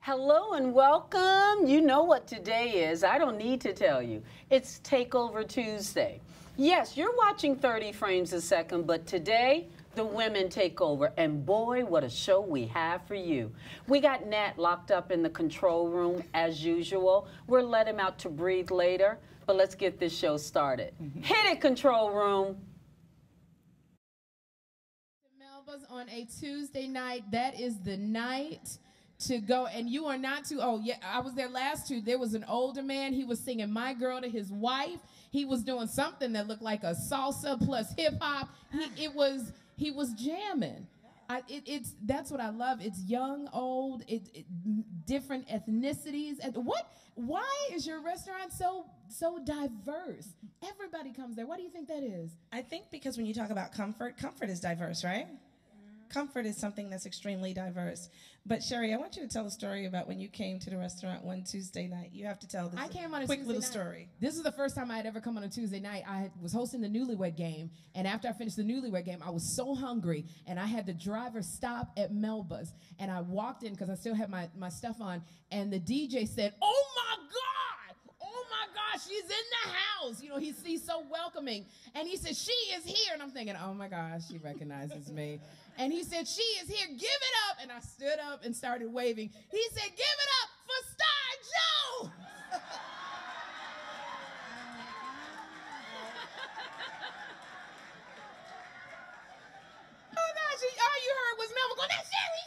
Hello and welcome. You know what today is. I don't need to tell you. It's Takeover Tuesday. Yes, you're watching 30 frames a second, but today the women take over. And boy, what a show we have for you. We got Nat locked up in the control room as usual. We'll let him out to breathe later, but let's get this show started. Hit it, control room. Melba's on a Tuesday night. That is the night to go, and you are not too, oh yeah, I was there last Tuesday. There was an older man. He was singing My Girl to his wife. He was doing something that looked like a salsa plus hip hop. He was jamming. That's what I love. It's young, old, different ethnicities. And why is your restaurant so diverse? Everybody comes there. Why do you think that is? I think because when you talk about comfort is diverse, right? Comfort is something that's extremely diverse. But Sherry, I want you to tell a story about when you came to the restaurant one Tuesday night. You have to tell this quick little story. This is the first time I had ever come on a Tuesday night. I was hosting the Newlywed Game, and after I finished the Newlywed Game, I was so hungry, and I had the driver stop at Melba's, and I walked in because I still had my stuff on, and the DJ said, "Oh my God! Oh my gosh, she's in the house." You know, he's so welcoming. And he said, "She is here." And I'm thinking, oh my gosh, she recognizes me. And he said, "She is here, give it up." And I stood up and started waving. He said, "Give it up for Star Joe." Oh gosh, all you heard was Melba going, "That's Sherry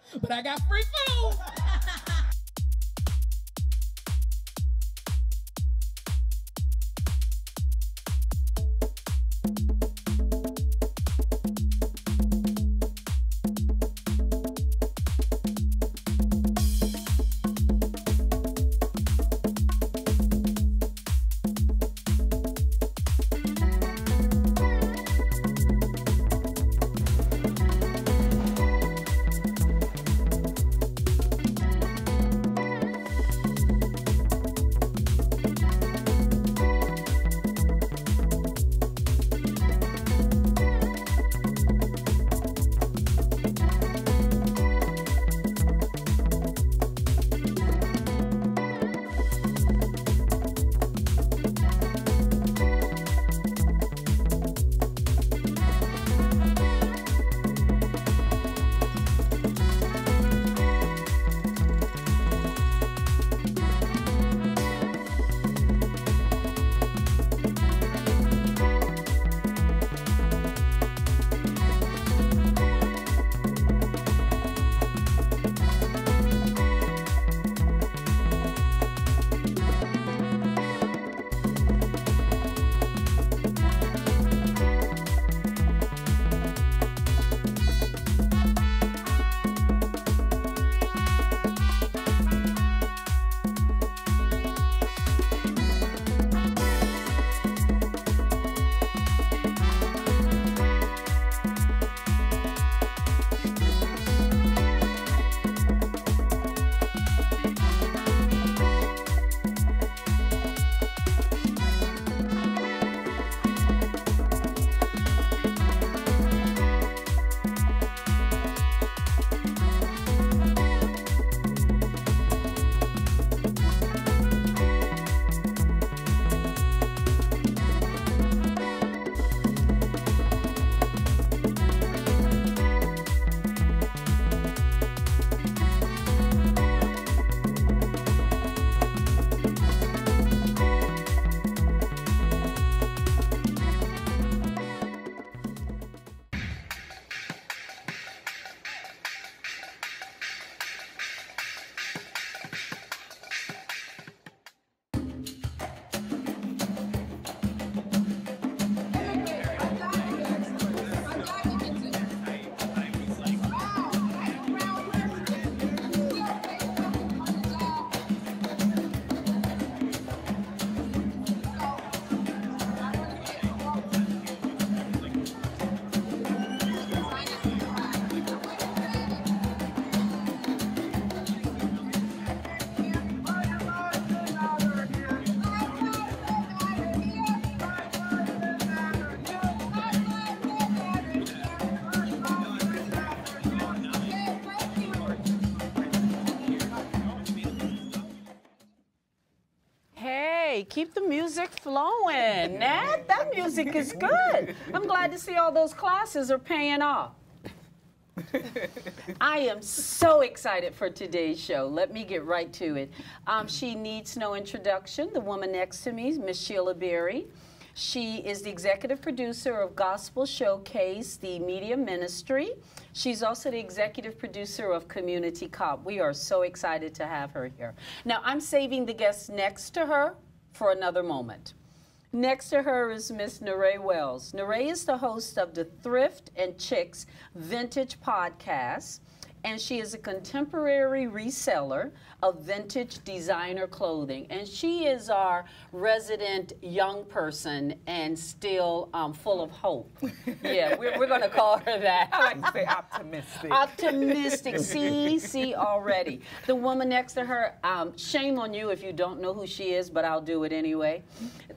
Shepherd." But I got free food. keep the music flowing. Nat, that music is good. I'm glad to see all those classes are paying off. I am so excited for today's show. Let me get right to it. She needs no introduction. The woman next to me is Miss Sheila Berry. She is the executive producer of Gospel Showcase, the media ministry. She's also the executive producer of Community Cop. We are so excited to have her here. Now, I'm saving the guest next to her for another moment. Next to her is Miss Neray Wells. Neray is the host of the Thrift and Chicks Vintage podcast, and she is a contemporary reseller of vintage designer clothing. And she is our resident young person and still full of hope. Yeah, we're going to call her that. I like to say optimistic. Optimistic. See already. The woman next to her, shame on you if you don't know who she is, but I'll do it anyway.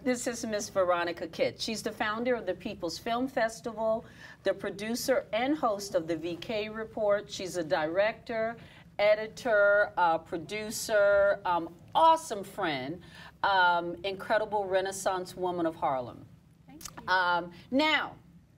This is Miss Veronica Kitt. She's the founder of the People's Film Festival, the producer and host of the VK Report. She's a director, editor, producer, awesome friend, incredible Renaissance woman of Harlem. Thank you. Now,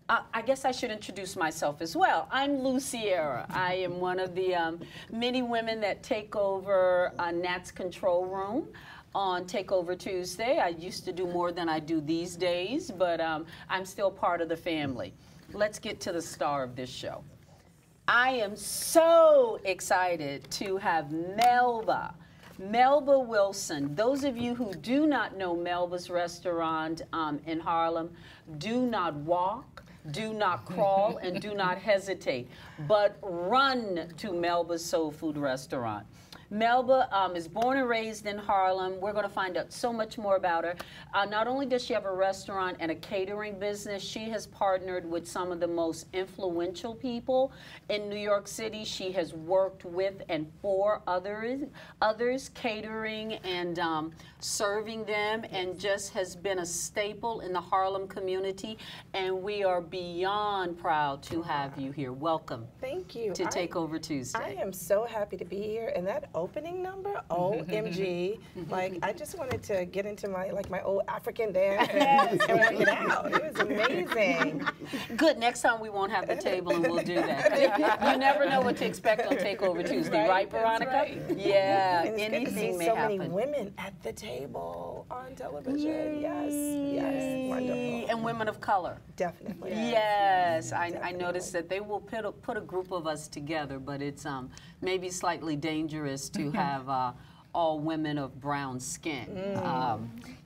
I guess I should introduce myself as well. I'm Lou Sierra. I am one of the many women that take over Nat's control room on Takeover Tuesday. I used to do more than I do these days, but I'm still part of the family. Let's get to the star of this show. I am so excited to have Melba. Melba Wilson. Those of you who do not know Melba's restaurant in Harlem, do not walk, do not crawl, and do not hesitate, but run to Melba's Soul Food Restaurant. Melba is born and raised in Harlem. We're going to find out so much more about her. Not only does she have a restaurant and a catering business, she has partnered with some of the most influential people in New York City. She has worked with and for others catering and serving them, and just has been a staple in the Harlem community. And we are beyond proud to have you here. Welcome. Thank you. To Takeover Tuesday. I am so happy to be here, and that opening number, OMG, like I just wanted to get into my old African dance and work it out. It was amazing. Good. Next time we won't have the table and we'll do that. You never know what to expect on Takeover Tuesday, right, Veronica? Right. Yeah. And it's anything good to see may so happen. many women at the table on television. Yes, wonderful. And women of color. Definitely. Yes, I noticed that they will put a group of us together, but it's maybe slightly dangerous to have all women of brown skin.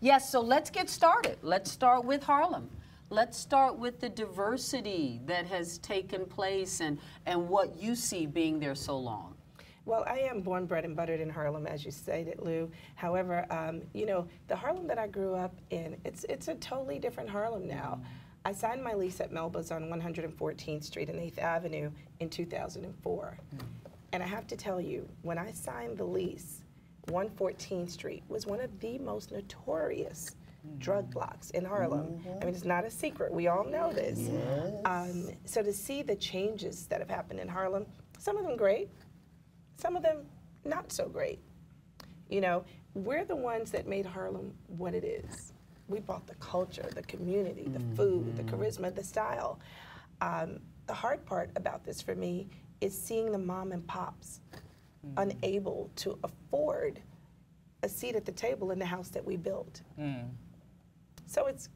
Yes, so let's get started. Let's start with Harlem. Let's start with the diversity that has taken place and what you see being there so long. Well, I am born, bred, and buttered in Harlem, as you stated, Lou. However, you know, the Harlem that I grew up in, it's a totally different Harlem now. I signed my lease at Melba's on 114th Street and 8th Avenue in 2004. And I have to tell you, when I signed the lease, 114th Street was one of the most notorious drug blocks in Harlem. I mean, it's not a secret. We all know this. Yes. So to see the changes that have happened in Harlem, some of them great, some of them not so great. You know, we're the ones that made Harlem what it is. We brought the culture, the community, the food, the charisma, the style. The hard part about this for me is seeing the mom and pops unable to afford a seat at the table in the house that we built. So it's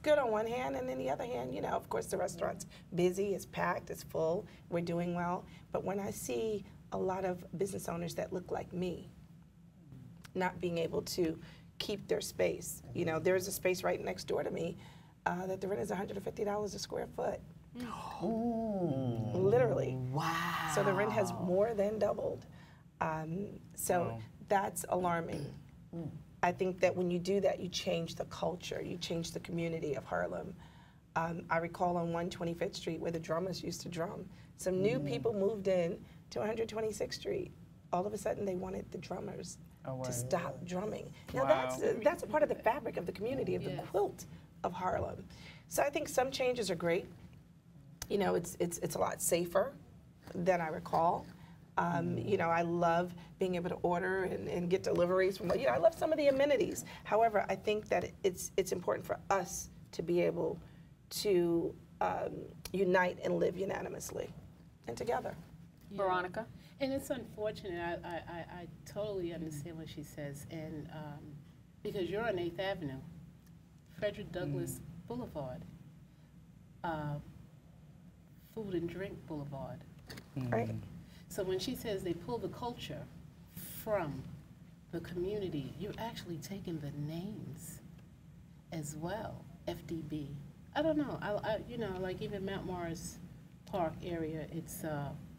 good on one hand, and then the other hand, you know, of course the restaurant's busy, it's packed, it's full, we're doing well. But when I see a lot of business owners that look like me not being able to keep their space, you know, there's a space right next door to me that the rent is $150 a square foot. Literally. Wow. So the rent has more than doubled. That's alarming. I think that when you do that, you change the culture, you change the community of Harlem. I recall on 125th Street where the drummers used to drum. Some new people moved in to 126th Street. All of a sudden they wanted the drummers to stop drumming. Now that's a part of the fabric of the community, of the quilt of Harlem. So I think some changes are great. You know, it's a lot safer than I recall. You know, I love being able to order and get deliveries from, you know, I love some of the amenities. However, I think that it's important for us to be able to unite and live unanimously and together. Yeah. Veronica? And it's unfortunate. I totally understand what she says, and because you're on 8th Avenue, Frederick Douglass Boulevard, Food and Drink Boulevard. Right. So when she says they pull the culture from the community, you're actually taking the names as well. FDB. I don't know. You know, like even Mount Morris Park area, it's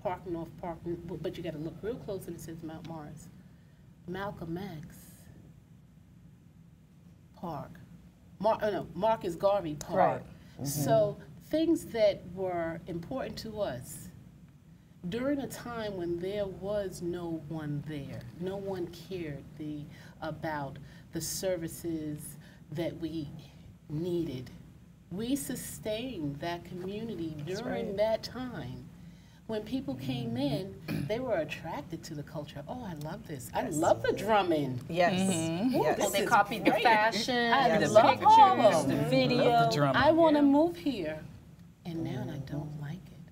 Park North Park, but you got to look real close and it says Mount Morris. Malcolm X Park. Marcus Garvey Park. Right. So things that were important to us during a time when there was no one there, no one cared about the services that we needed. We sustained that community during that time. When people came in, they were attracted to the culture. Oh, I love this. I love the drumming. Yes. Ooh, Yes. this They is copied the great. fashion, I the love all pictures, of the them. video. I want to move here, and now I don't like it.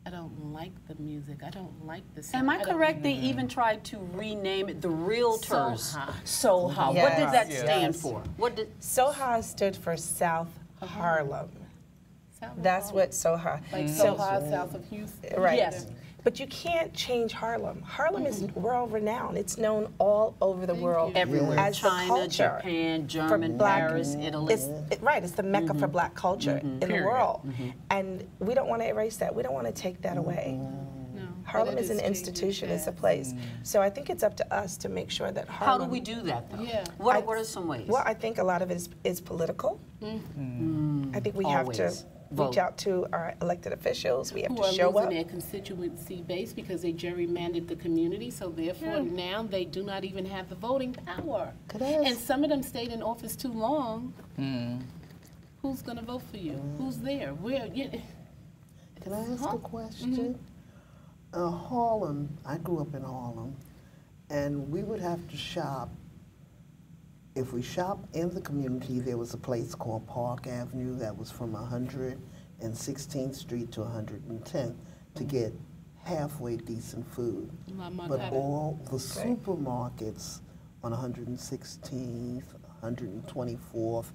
I don't like the music. I don't like the sound. Am I correct? They even tried to rename it the Realtors. Soha. Yes. What did that Yes. stand for? What did Soha stood for South Harlem. South of That's Harlem. what Soha. Like So- Soha, south of Houston. Right. Yes. But you can't change Harlem. Harlem is world renowned. It's known all over the world everywhere? as the China, culture Japan, for German, black. Paris, Italy. Right. It's the mecca for black culture in the world, and we don't want to erase that. We don't want to take that away. No, Harlem but it is an changing institution. It's a fast. place. So I think it's up to us to make sure that How Harlem. do we do that, though? Yeah. What are some ways? Well, I think a lot of it is political. I think we have to Always. Vote. reach out to our elected officials. We have Who to are show losing up. their constituency base because they gerrymandered the community, so therefore now they do not even have the voting power. And some of them stayed in office too long. Who's going to vote for you? Who's there? Where? Can I ask a question? Harlem, I grew up in Harlem, and we would have to shop. If we shop in the community, there was a place called Park Avenue that was from 116th Street to 110th to get halfway decent food. But all the supermarkets on 116th, 124th,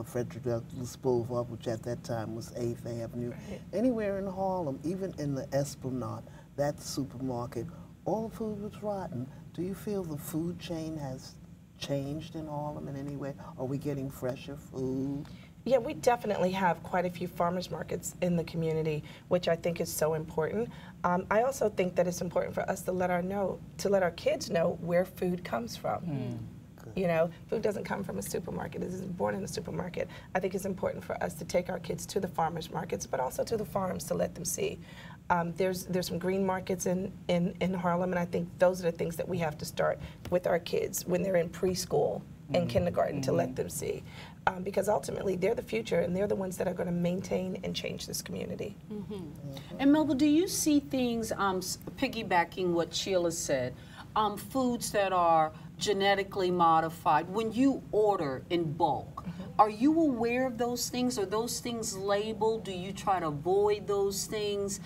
Frederick Douglass Boulevard, which at that time was 8th Avenue, anywhere in Harlem, even in the Esplanade, that supermarket, all the food was rotten. Do you feel the food chain has changed in Harlem in any way? Are we getting fresher food? Yeah, we definitely have quite a few farmers markets in the community, which I think is so important. I also think that it's important for us to let our kids know where food comes from. You know, food doesn't come from a supermarket. It isn't born in a supermarket. I think it's important for us to take our kids to the farmers markets, but also to the farms to let them see. There's some green markets in Harlem, and I think those are the things that we have to start with our kids when they're in preschool and kindergarten to let them see. Because ultimately, they're the future, and they're the ones that are going to maintain and change this community. And Melba, do you see things, piggybacking what Sheila said, foods that are genetically modified, when you order in bulk, are you aware of those things? Are those things labeled? Do you try to avoid those things?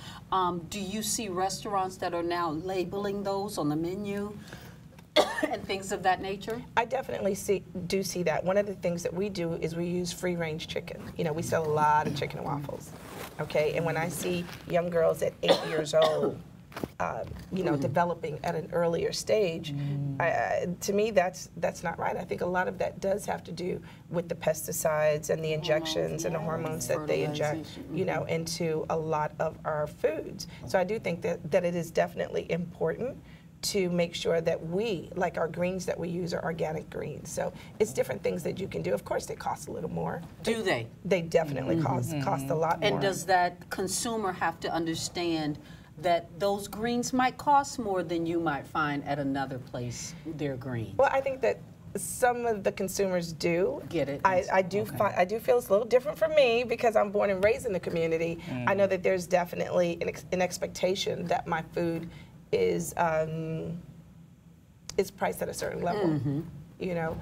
Do you see restaurants that are now labeling those on the menu and things of that nature? I definitely do see that. One of the things that we do is we use free-range chicken. You know, we sell a lot of chicken and waffles, okay? And when I see young girls at 8 years old, you know, developing at an earlier stage, to me, that's not right. I think a lot of that does have to do with the pesticides and the injections and the hormones that they inject, you know, into a lot of our foods. So I do think that it is definitely important to make sure that we, like our greens that we use, are organic greens. So it's different things that you can do. Of course, they cost a little more. Do they? They definitely cost a lot more. And does that consumer have to understand that those greens might cost more than you might find at another place, their greens? Well, I think that some of the consumers do. Get it. I do feel it's a little different for me because I'm born and raised in the community. I know that there's definitely an expectation that my food is priced at a certain level. You know,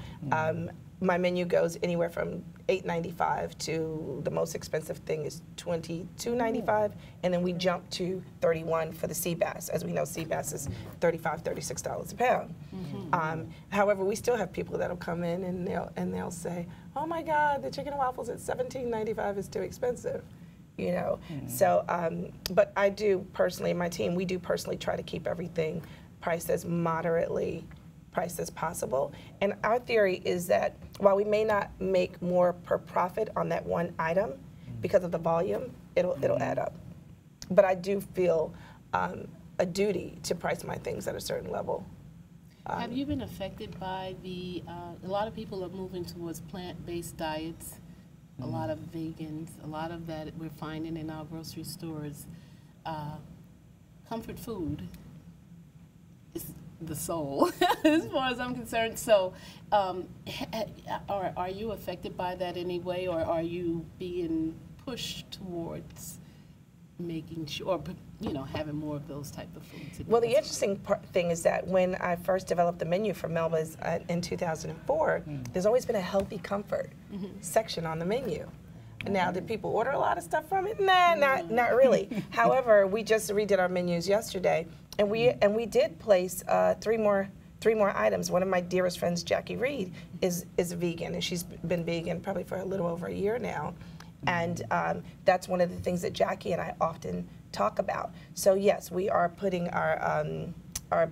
my menu goes anywhere from $8.95 to the most expensive thing is $22.95, and then we jump to $31 for the sea bass. As we know, sea bass is $35, $36 a pound. However, we still have people that'll come in and they'll say, "Oh my God, the chicken and waffles at $17.95 is too expensive." You know, so but I do personally, my team, we do personally try to keep everything priced as moderately priced as possible. And our theory is that while we may not make more per profit on that one item because of the volume, it'll add up. But I do feel a duty to price my things at a certain level. Have you been affected by a lot of people are moving towards plant-based diets, a lot of vegans, a lot of that we're finding in our grocery stores. Comfort food is the soul, as far as I'm concerned. So, are you affected by that anyway, or are you being pushed towards making sure, you know, having more of those type of foods? Well, the interesting thing is that when I first developed the menu for Melba's in 2004, there's always been a healthy comfort section on the menu. Now, did people order a lot of stuff from it? Nah, not really. However, we just redid our menus yesterday, and we did place three more items. One of my dearest friends, Jackie Reed, is a vegan, and she's been vegan probably for a little over a year now. And that's one of the things that Jackie and I often talk about. So yes, we are putting our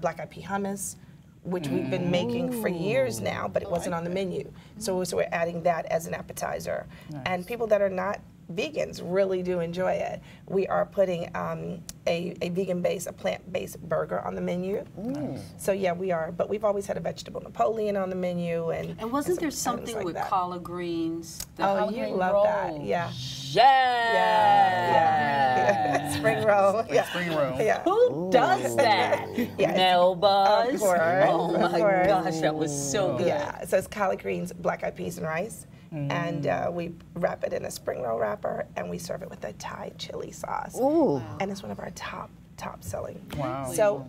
black eyed pea hummus, which we've been making for years now, but it wasn't on the menu. So we're adding that as an appetizer. Nice. And people that are not vegans really do enjoy it. We are putting a vegan-based, a plant-based burger on the menu. So yeah, we are. But we've always had a vegetable Napoleon on the menu. And wasn't there something like with collard greens? Oh, you love that. Yeah. Yeah. Spring roll. Yeah. Spring roll. Yeah. Who does that? Melba. Of course. Oh my gosh, that was so good. Yeah. So it's collard greens, black eyed peas, and rice. And we wrap it in a spring roll wrapper, and we serve it with a Thai chili sauce. Ooh. And it's one of our top selling. Wow. So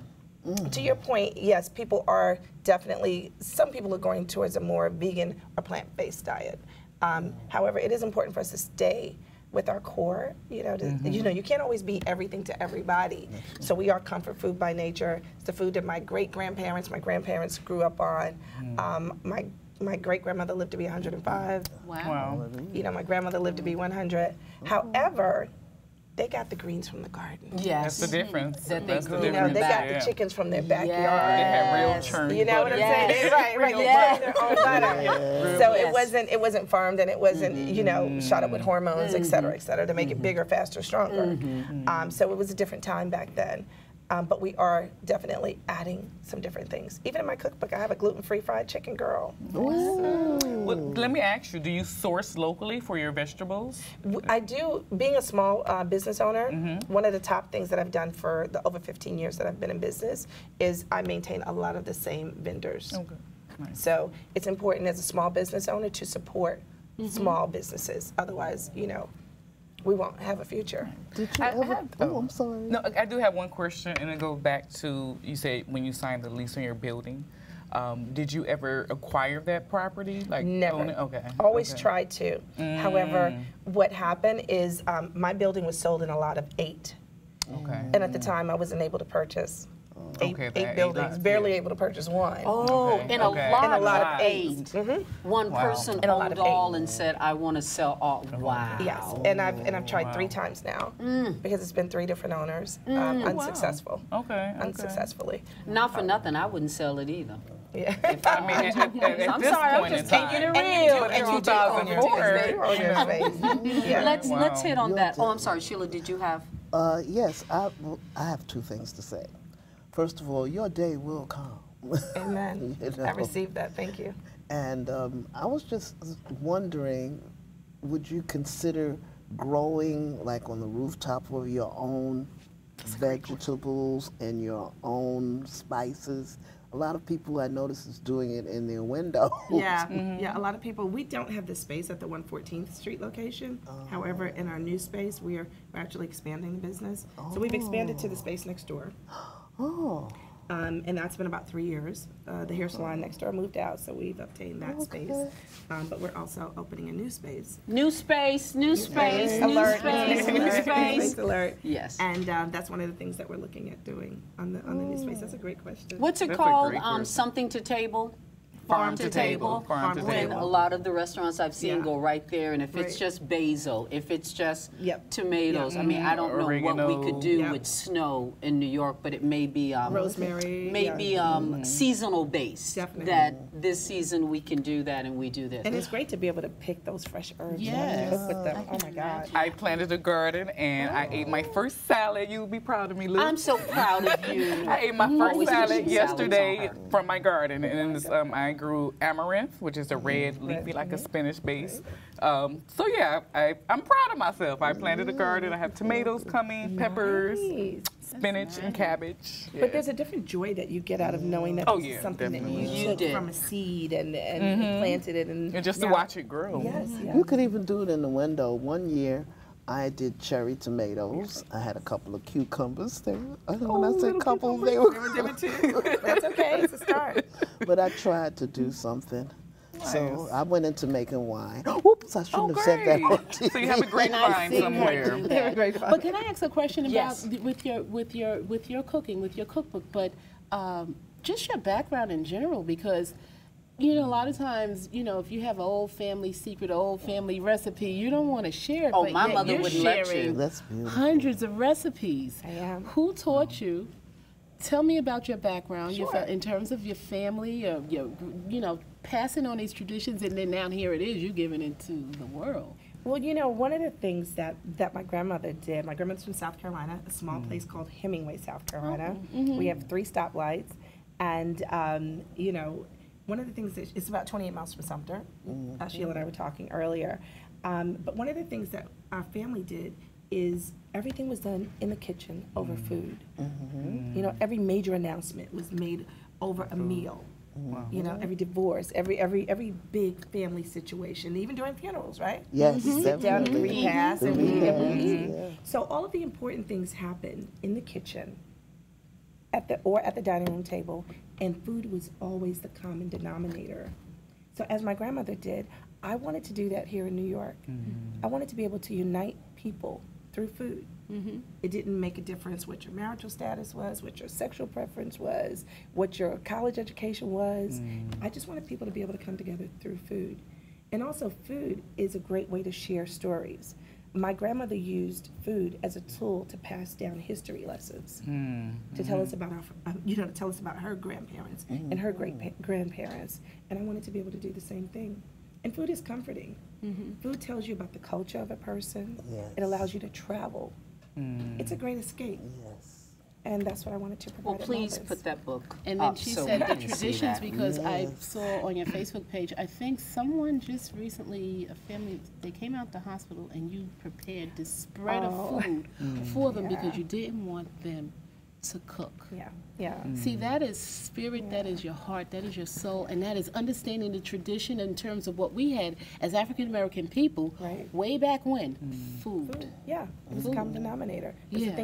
to your point, yes, people are definitely, some people are going towards a more vegan or plant-based diet. However, it is important for us to stay with our core, you know, you know, you can't always be everything to everybody. So we are comfort food by nature. It's the food that my grandparents grew up on. My great-grandmother lived to be 105. Wow. You know, my grandmother lived to be 100. However, they got the greens from the garden. Yes. That's the difference. That That's the You know, difference. they got the chickens from their backyard. They have real churned You know what I'm saying? Right. They put their own butter. So it wasn't farmed, and it wasn't you know, shot up with hormones, et cetera, to make it bigger, faster, stronger. So it was a different time back then. But we are definitely adding some different things. Even in my cookbook, I have a gluten-free fried chicken girl. Well, let me ask you, do you source locally for your vegetables? I do. Being a small business owner, one of the top things that I've done for the over 15 years that I've been in business is I maintain a lot of the same vendors. Okay. Nice. So it's important as a small business owner to support small businesses. Otherwise, you know, we won't have a future. Did you ever? I'm sorry. No, I do have one question, and it goes back to, you said when you signed the lease on your building, did you ever acquire that property? Like Never. Own it? Okay. Always tried to. However, what happened is my building was sold in a lot of 8. Okay. And at the time, I wasn't able to purchase eight eight buildings, barely able to purchase one. Oh, Okay. and a lot of of eight. One person And a lot owned of all eight. and said, I want to sell all. Wow. Yes, and I've tried 3 times now because it's been 3 different owners, unsuccessful. Okay. Unsuccessfully. Not for nothing, I wouldn't sell it either. Yeah. I mean, at I'm this sorry, I'm point in just taking time. it real. And you 2004. Yeah. Let's hit on that. Oh, I'm sorry, Sheila, did you have? Yes, I have 2 things to say. First of all, your day will come. Amen. You know? I received that. Thank you. And I was just wondering, would you consider growing, like on the rooftop, of your own vegetables and your own spices? A lot of people I notice is doing it in their windows. Yeah, yeah. A lot of people. We don't have the space at the 114th Street location. However, in our new space, we're actually expanding the business. So we've expanded to the space next door. Oh. And that's been about 3 years. The hair salon next door moved out, so we've obtained that space. But we're also opening a new space. New space, new space, new Alert. space, new space. Alert. Yes. And that's one of the things that we're looking at doing on the new space. That's a great question. What's it That's a called? great question. Something to table? Farm to table. Farm to When table. a lot of the restaurants I've seen Yeah. go right there, and if it's Right. just basil, if it's just Yep. tomatoes, I mean, I don't know what we could do Yep. with snow in New York, but it may be Rosemary. maybe seasonal based. Definitely. That this season we can do that and we do this. And it's great to be able to pick those fresh herbs Yes. and cook with them. Oh my God. I planted a garden and I ate my first salad. You'll be proud of me, Lou. I'm so proud of you. I ate my first Always salad wishing salads yesterday on her. from my garden, and it's, I grew amaranth, which is a red leafy, like a spinach base. So yeah, I'm proud of myself. I planted a garden. I have tomatoes coming, peppers, Nice. spinach, and cabbage. Yeah. But there's a different joy that you get out of knowing that Oh, this yeah, is something definitely. that You you took did. from a seed and planted it. And And just to now- watch it grow. Yes, yes. You could even do it in the window. One year, I did cherry tomatoes. I had a couple of cucumbers. They were, when I say couple, they were. That's okay. It's a start. But I tried to do something. So I went into making wine. Oops, I shouldn't have said that on TV. So you have a grapevine somewhere. But can I ask a question about Yes. with your cooking, with your cookbook, but just your background in general, because you know a lot of times, you know, if you have an old family secret, an old family recipe, you don't want to share it. Oh, but my yet mother you're wouldn't let you. sharing That's beautiful. hundreds of recipes. I am. Who taught you? Tell me about your background, in terms of your family, or you know, passing on these traditions, and then now here it is, you giving it to the world. Well, you know, one of the things that my grandmother did, my grandmother's from South Carolina, a small place called Hemingway, South Carolina. We have 3 stoplights. And, you know, one of the things that, it's about 28 miles from Sumter. Sheila and I were talking earlier. But one of the things that our family did is everything was done in the kitchen over food. You know, every major announcement was made over a meal. You know, every divorce, every big family situation, even during funerals, right? Yes, We sit down and definitely. repass and we eat. Yeah. So all of the important things happen in the kitchen, at the dining room table, and food was always the common denominator. So as my grandmother did, I wanted to do that here in New York. I wanted to be able to unite people through food. It didn't make a difference what your marital status was, what your sexual preference was, what your college education was. I just wanted people to be able to come together through food. And also food is a great way to share stories. My grandmother used food as a tool to pass down history lessons, to tell us about to tell us about her grandparents and her grandparents. And I wanted to be able to do the same thing. And food is comforting. Food tells you about the culture of a person. Yes. It allows you to travel. It's a great escape. Yes. And that's what I wanted to provide. Well, at please Melba's. put that book And then up she so said we the can see traditions, that. because I Yes. saw on your Facebook page, I think someone just recently, a family, they came out the hospital and you prepared this spread of food for them because you didn't want them to cook. Yeah, yeah. See, that is spirit, that is your heart, that is your soul, and that is understanding the tradition in terms of what we had as African American people Right. way back when. Food. Yeah, it's a common denominator. It's Yeah. the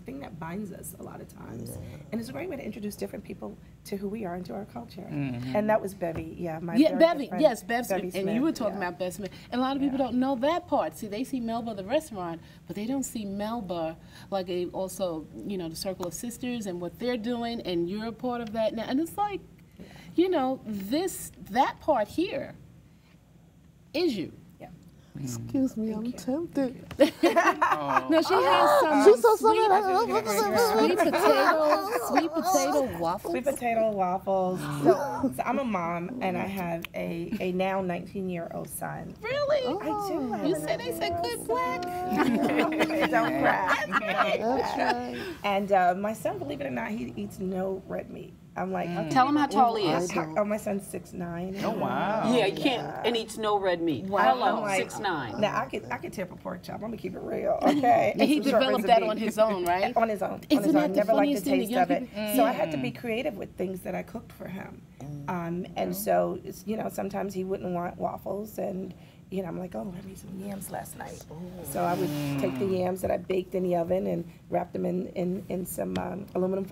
thing that binds us a lot of times. And it's a great way to introduce different people to who we are and to our culture. And that was Bevy, my Yeah, very good Bevy, friend, yes, Bev Bevy Smith. And you were Smith, talking yeah. about Bev Smith. And a lot of people don't know that part. See, they see Melba, the restaurant, but they don't see Melba, like also, you know, the Circle of Sisters and what they're doing, and you're a part of that now. And it's like, you know, that part here is you. Excuse me, I'm tempted. No, she has some She saw sweet potato waffles. Sweet potato waffles. So I'm a mom, and I have a now 19-year-old son. Really? I do. have You a said they said good black. Don't cry. That's right. And my son, believe it or not, he eats no red meat. I'm like, okay. Tell him how tall he is. Oh, my son's 6'9". Oh, wow. Yeah, you can't, and eats no red meat. I'm Hello, like, 6'9". Now I could tip a pork chop. I'm gonna keep it real, okay? And he some short developed ribs of that beef. on his own, right? On his own. Isn't that the Never liked funniest the thing that taste young of it. people- So I had to be creative with things that I cooked for him. And so, you know, sometimes he wouldn't want waffles, and you know, I'm like, oh, I made some yams last night. So I would take the yams that I baked in the oven and wrap them in some aluminum,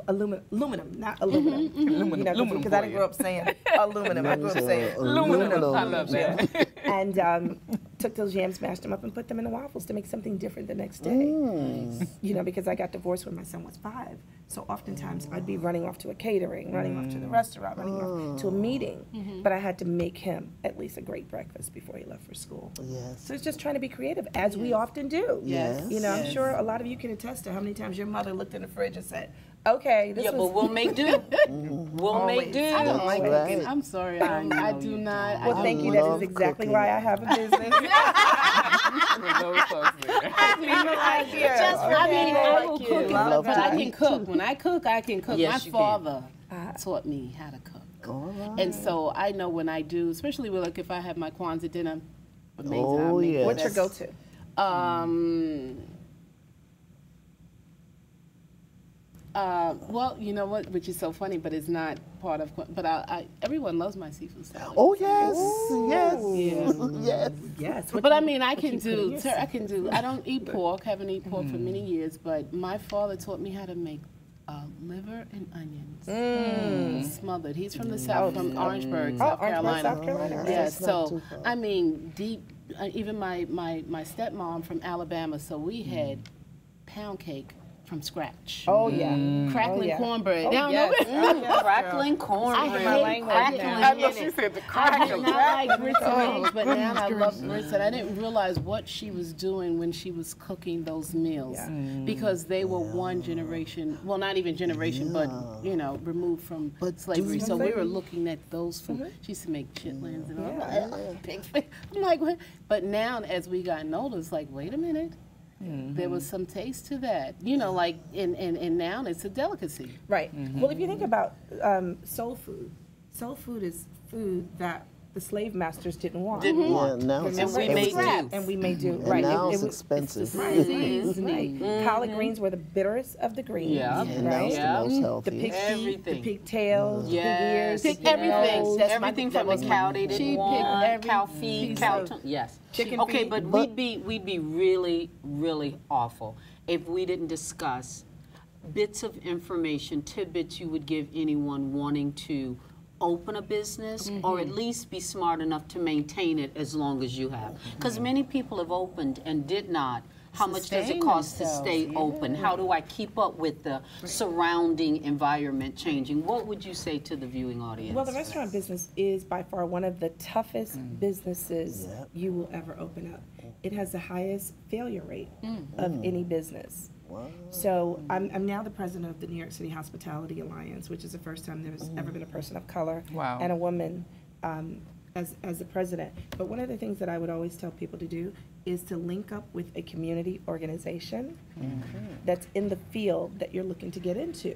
not aluminum. You know, because I didn't grow up saying aluminum. I grew up saying aluminum. I love that. And took those yams, mashed them up, and put them in the waffles to make something different the next day. You know, because I got divorced when my son was 5. So oftentimes I'd be running off to a catering, running off to the restaurant, running off to a meeting. But I had to make him at least a great breakfast before he left for school. So it's just trying to be creative, as we often do. You know, I'm sure a lot of you can attest to how many times your mother looked in the fridge and said, okay, this was... but we'll make do. We'll make do. I don't like cooking. I'm sorry, I do not. Well, thank you. That is exactly why I have a business. I will cook, but I can cook. When I cook, I can cook. Yes, My father taught me how to cook. And so I know when I do, especially with, like, if I have my Kwanzaa dinner, amazing. What's your go-to? Well, you know what, which is so funny, but it's not part of, but everyone loves my seafood salad. Oh, yes. Yes. But I mean, I don't eat pork, haven't eaten pork for many years, but my father taught me how to make liver and onions smothered. He's from the South, from Orangeburg, South Carolina. Yeah, so, I mean, deep, even my stepmom from Alabama, so we had pound cake from scratch. Crackling cornbread. Crackling cornbread. I know she said the crackling. I did not like grits and eggs, but now I love grits, and I didn't realize what she was doing when she was cooking those meals, because they were one generation, well, not even generation, but, you know, removed from slavery. So we were looking at those foods. She used to make chitlins and all that. I'm like, what? But now, as we gotten older, it's like, wait a minute. There was some taste to that, you know, like, and now it's a delicacy. Right. Well, if you think about soul food is food that the slave masters didn't want. Now and we may do. And we may do. And Right. now it's expensive. Collard greens were the bitterest of the greens. And now it's the most healthy. The pig feet, the pigtails, the ears, everything. That's Everything from the cow they didn't want, cow feet, cow tongue. Yes. Chicken okay, feet. but we'd be really, really awful if we didn't discuss bits of information, tidbits you would give anyone wanting to open a business or at least be smart enough to maintain it as long as you have. Because many people have opened and did not. How much does it cost to stay open? How do I keep up with the surrounding environment changing? What would you say to the viewing audience? Well, the restaurant business is by far one of the toughest businesses you will ever open up. It has the highest failure rate of any business. So I'm now the president of the New York City Hospitality Alliance, which is the first time there's ever been a person of color and a woman as the president. But one of the things that I would always tell people to do is to link up with a community organization that's in the field that you're looking to get into.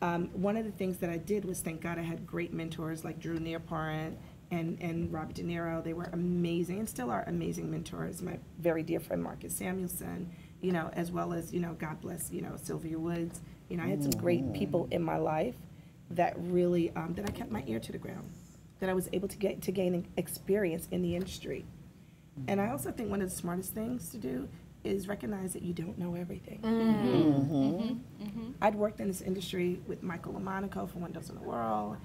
One of the things that I did was, thank God I had great mentors like Drew Neaparent and Robert De Niro. They were amazing and still are amazing mentors. My very dear friend Marcus Samuelson, you know, as well as, you know, God bless, you know, Sylvia Woods. You know, I had some great people in my life that really, that I kept my ear to the ground, that I was able to gain experience in the industry. And I also think one of the smartest things to do is recognize that you don't know everything. I'd worked in this industry with Michael LaMonaco for Windows in the World,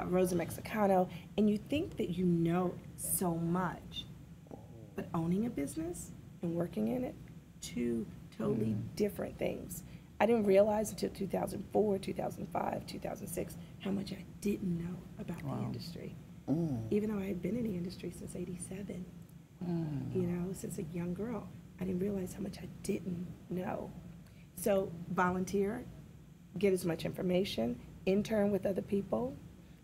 Rosa Mexicano, and you think that you know so much, but owning a business and working in it, two totally different things. I didn't realize until 2004, 2005, 2006 how much I didn't know about the industry. Even though I had been in the industry since '87, you know, since a young girl, I didn't realize how much I didn't know. So volunteer, get as much information, intern with other people.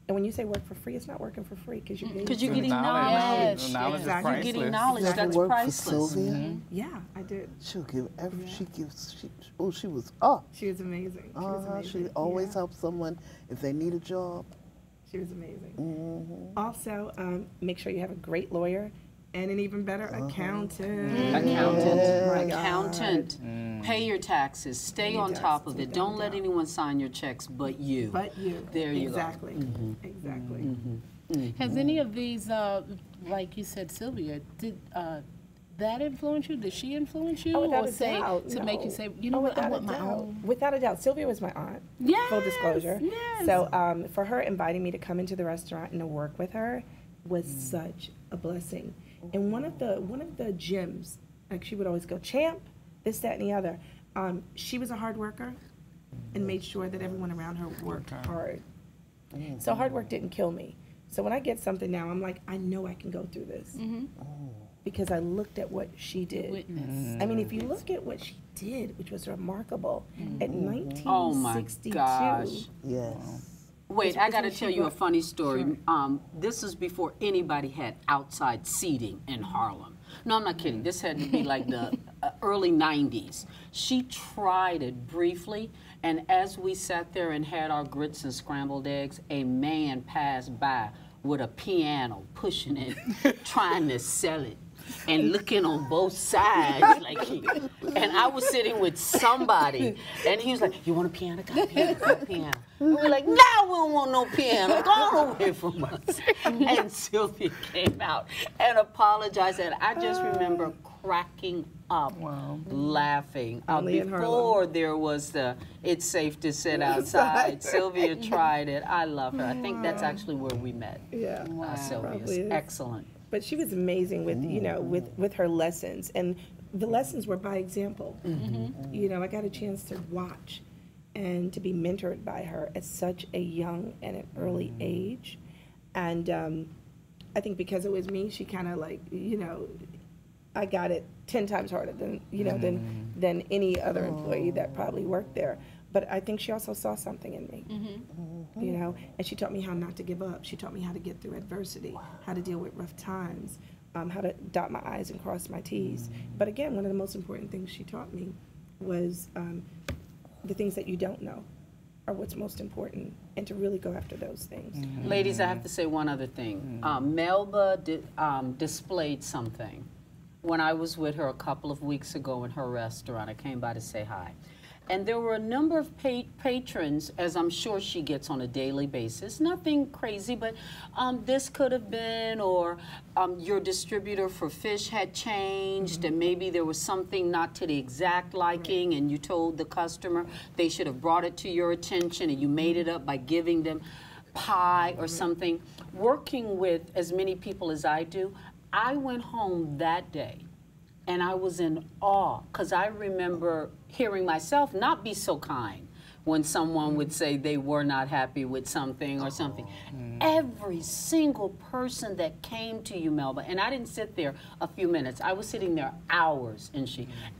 And when you say work for free, it's not working for free because you're getting knowledge. Knowledge is priceless. You're getting knowledge that's work priceless. For Sylvia? Yeah, I did. She'll give she was up. She was amazing. She was amazing. She always helps someone if they need a job. She was amazing. Also, make sure you have a great lawyer and an even better accountant. Accountant. Pay your taxes. Stay on top of it. Don't let anyone sign your checks but you. But you. There you go. Exactly. Has any of these, like you said, Sylvia, did that influence you? Did she influence you? Oh, without or a say doubt, to no. make you say, you know what, I want my doubt. own? Without a doubt. Sylvia was my aunt. Yes, Full disclosure. yes. So for her inviting me to come into the restaurant and to work with her was such a blessing. And one of the gyms, like she would always go, champ, this, that, and the other. She was a hard worker and made sure that everyone around her worked hard. So hard work didn't kill me. So when I get something now, I'm like, I know I can go through this. Because I looked at what she did. I mean, if you look at what she did, which was remarkable, at 1962. Oh my gosh. Yes. Wait, I got to tell you a funny story. Sure. This is before anybody had outside seating in Harlem. No, I'm not kidding. This had to be like the early 90s. She tried it briefly, and as we sat there and had our grits and scrambled eggs, a man passed by with a piano, pushing it, trying to sell it, and looking on both sides like he. And I was sitting with somebody, and he was like, "You want a piano? Got a piano? Got a piano?" And we're like, "No, we don't want no piano. Go on away from us." And Sylvia came out and apologized, and I just remember cracking up, laughing. Before there was the "it's safe to sit outside," Sylvia tried it. I love her. I think that's actually where we met. Yeah. Sylvia's excellent. But she was amazing with, you know, with her lessons. And the lessons were by example. You know, I got a chance to watch and to be mentored by her at such a young and an early age. And I think because it was me, she kind of like, you know, I got it 10 times harder than, you know, than any other employee that probably worked there. But I think she also saw something in me, you know, and she taught me how not to give up. She taught me how to get through adversity, how to deal with rough times, how to dot my I's and cross my T's. But again, one of the most important things she taught me was the things that you don't know are what's most important, and to really go after those things. Ladies, I have to say one other thing. Melba displayed something. When I was with her a couple of weeks ago in her restaurant, I came by to say hi. And there were a number of patrons, as I'm sure she gets on a daily basis. Nothing crazy, but this could have been, or your distributor for fish had changed, and maybe there was something not to the exact liking, and you told the customer they should have brought it to your attention, and you made it up by giving them pie or something. Working with as many people as I do, I went home that day and I was in awe, because I remember hearing myself not be so kind when someone would say they were not happy with something or something. Every single person that came to you, Melba, and I didn't sit there a few minutes, I was sitting there hours,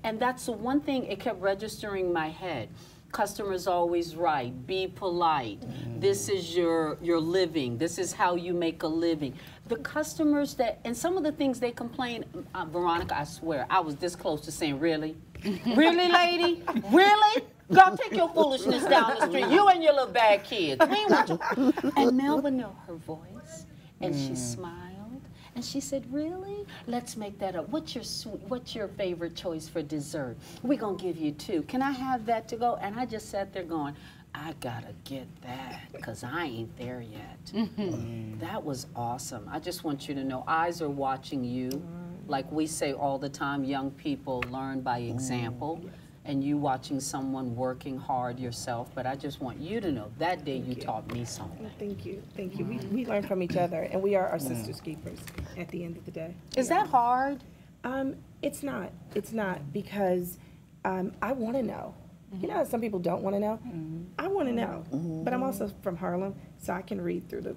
and that's the one thing, it kept registering in my head. Customer's always right, be polite. This is your living, this is how you make a living. The customers that, and some of the things they complain, Veronica, I swear, I was this close to saying, really? Really, lady? Really? Girl, take your foolishness down the street. You and your little bad kids. And Melba knew her voice, and she smiled, and she said, really? Let's make that up. What's your favorite choice for dessert? We're gonna give you 2. Can I have that to go? And I just sat there going, I gotta get that, because I ain't there yet. That was awesome. I just want you to know, eyes are watching you. Like we say all the time, young people learn by example, and you watching someone working hard yourself. But I just want you to know, that day you taught me something. Thank you, thank you. We learn from each other, and we are our sisters' keepers at the end of the day. Is that hard? It's not, because I want to know. You know how some people don't want to know? I want to know. But I'm also from Harlem, so I can read through the,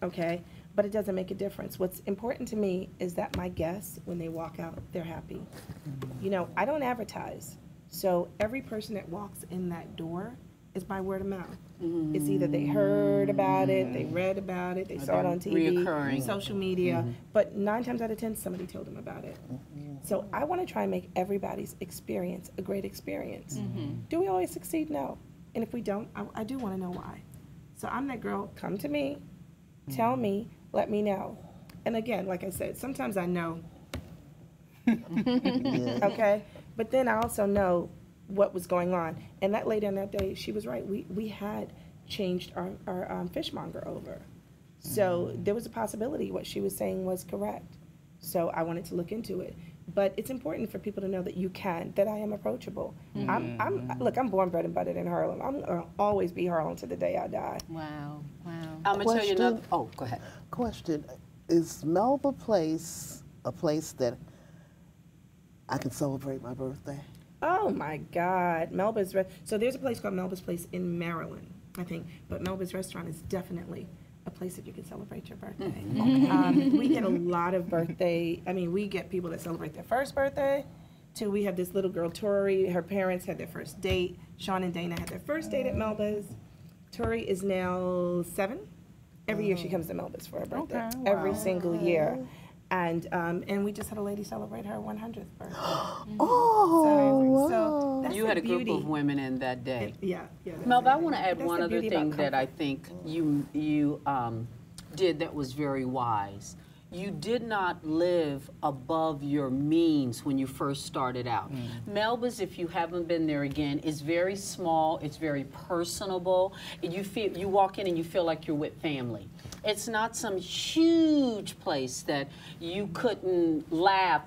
okay? But it doesn't make a difference. What's important to me is that my guests, when they walk out, they're happy. You know, I don't advertise. So every person that walks in that door is by word of mouth. It's either they heard about it, they read about it, they saw it on TV, social media, but 9 times out of 10, somebody told them about it. So I want to try and make everybody's experience a great experience. Do we always succeed? No. And if we don't, I do want to know why. So I'm that girl, come to me, tell me, let me know. And again, like I said, sometimes I know, okay? But then I also know what was going on. And that lady on that day, she was right. We had changed our fishmonger over. So there was a possibility what she was saying was correct. So I wanted to look into it. But it's important for people to know that you can, that I am approachable. Look, I'm born, bred, and buttered in Harlem. I'm gonna always be Harlem to the day I die. Wow, wow. I'm gonna tell you another. Oh, go ahead. Question: is Melba Place a place that I can celebrate my birthday? Oh my God, so there's a place called Melba's Place in Maryland, I think. But Melba's Restaurant is definitely a place that you can celebrate your birthday. We get a lot of we get people that celebrate their first birthday, too. We have this little girl, Tori, her parents had their first date. Sean and Dana had their first date at Melba's. Tori is now 7. Every year she comes to Melba's for her birthday, every single year. And we just had a lady celebrate her 100th birthday. So that's you had a group of women in that day. Melba, I want to add one other thing that I think you did that was very wise. You did not live above your means when you first started out. Melba's, if you haven't been there again, is very small. It's very personable. You walk in and you feel like you're with family. It's not some huge place that you couldn't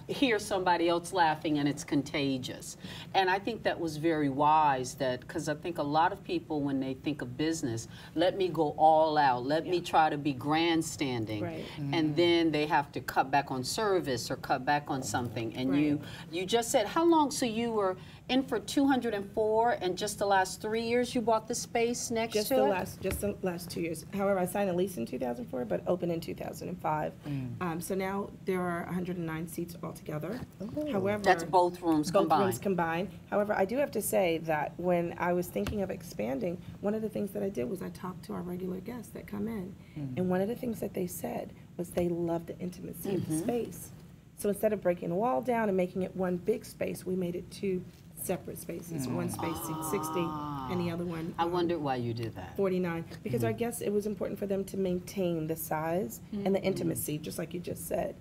hear somebody else laughing and it's contagious. And I think that was very wise, because I think a lot of people, when they think of business, let me go all out, let me try to be grandstanding, and then they have to cut back on service or cut back on something. And you just said, how long, so you were in for 204, and just the last 3 years you bought the space next to it? Just the last 2 years. However, I signed a lease in 2004, but opened in 2005. So now there are 109 seats altogether. However, that's both rooms combined. Both rooms combined. However, I do have to say that when I was thinking of expanding, one of the things that I did was I talked to our regular guests that come in, and one of the things that they said was they love the intimacy of the space. So instead of breaking the wall down and making it one big space, we made it 2 separate spaces. One space seats 60, and the other one. I wondered why you did that. 49, because I guess it was important for them to maintain the size and the intimacy, just like you just said,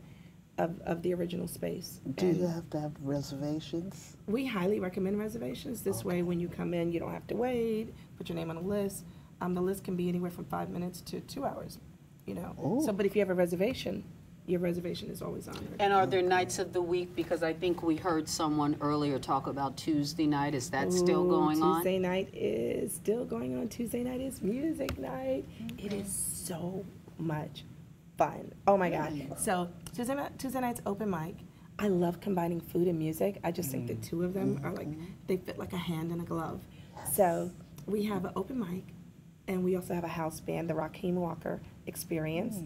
of the original space. Do you have to have reservations? We highly recommend reservations. This way, when you come in, you don't have to wait. Put your name on a list. The list can be anywhere from 5 minutes to 2 hours. So, but if you have a reservation, your reservation is always honored. And are there nights of the week? Because I think we heard someone earlier talk about Tuesday night. Is that still going on? Tuesday night is still going on. Tuesday night is music night. It is so much fun. Oh my God. So Tuesday night's open mic. I love combining food and music. I just think the two of them are like, they fit like a hand and a glove. So we have an open mic, and we also have a house band, the Raheem Walker Experience,